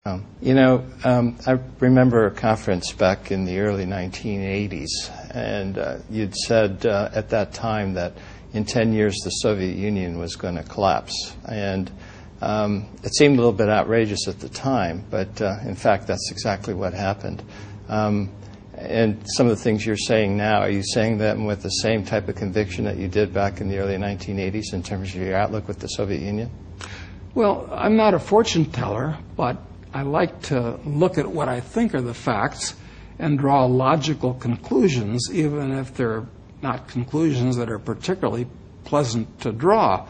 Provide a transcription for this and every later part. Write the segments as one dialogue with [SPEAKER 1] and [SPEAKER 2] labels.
[SPEAKER 1] I remember a conference back in the early 1980s, and you'd said at that time that in 10 years the Soviet Union was going to collapse. And it seemed a little bit outrageous at the time, but in fact that's exactly what happened. And some of the things you're saying now, are you saying them with the same type of conviction that you did back in the early 1980s in terms of your outlook with the Soviet Union?
[SPEAKER 2] Well, I'm not a fortune teller, but I like to look at what I think are the facts and draw logical conclusions, even if they're not conclusions that are particularly pleasant to draw.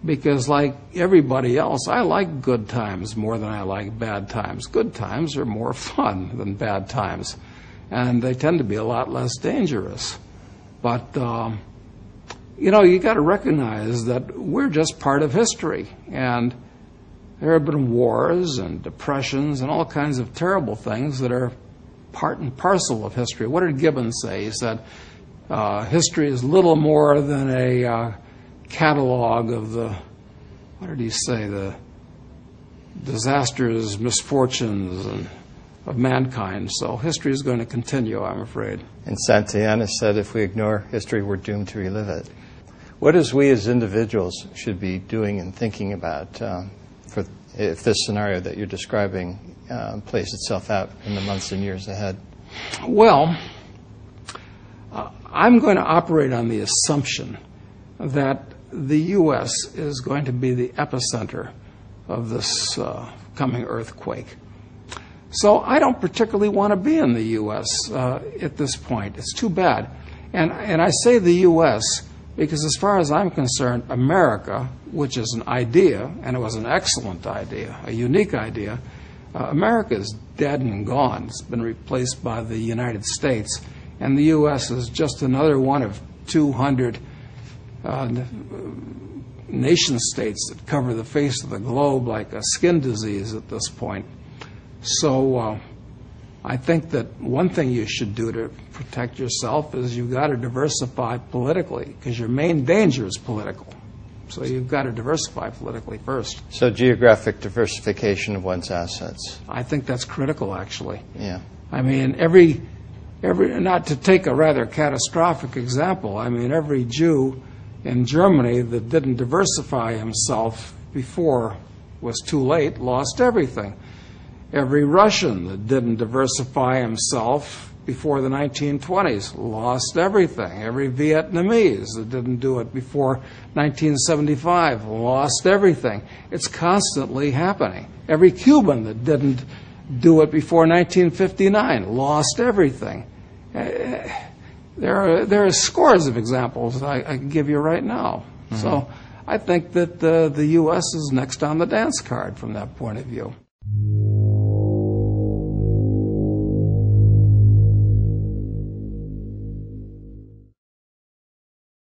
[SPEAKER 2] Because like everybody else, I like good times more than I like bad times. Good times are more fun than bad times, and they tend to be a lot less dangerous. But, you got to recognize that we're just part of history, and there have been wars and depressions and all kinds of terrible things that are part and parcel of history. What did Gibbon say? He said, history is little more than a catalog of the disasters, misfortunes of mankind. So history is going to continue, I'm afraid.
[SPEAKER 1] And Santayana said if we ignore history, we're doomed to relive it. What is we as individuals should be doing and thinking about if this scenario that you're describing plays itself out in the months and years ahead?
[SPEAKER 2] Well, I'm going to operate on the assumption that the U.S. is going to be the epicenter of this coming earthquake. So I don't particularly want to be in the U.S. At this point. It's too bad. And I say the U.S. because as far as I'm concerned, America, which is an idea, and it was an excellent idea, a unique idea, America is dead and gone. It's been replaced by the United States. And the U.S. is just another one of 200 nation states that cover the face of the globe like a skin disease at this point. So I think that one thing you should do to protect yourself is you've got to diversify politically, because your main danger is political. So you've got to diversify politically first.
[SPEAKER 1] So geographic diversification of one's assets.
[SPEAKER 2] I think that's critical, actually.
[SPEAKER 1] Yeah.
[SPEAKER 2] I mean, every not to take a rather catastrophic example, I mean, every Jew in Germany that didn't diversify himself before was too late lost everything. Every Russian that didn't diversify himself before the 1920s lost everything. Every Vietnamese that didn't do it before 1975 lost everything. It's constantly happening. Every Cuban that didn't do it before 1959 lost everything. There are scores of examples I can give you right now. Mm-hmm. So I think that the U.S. is next on the dance card from that point of view.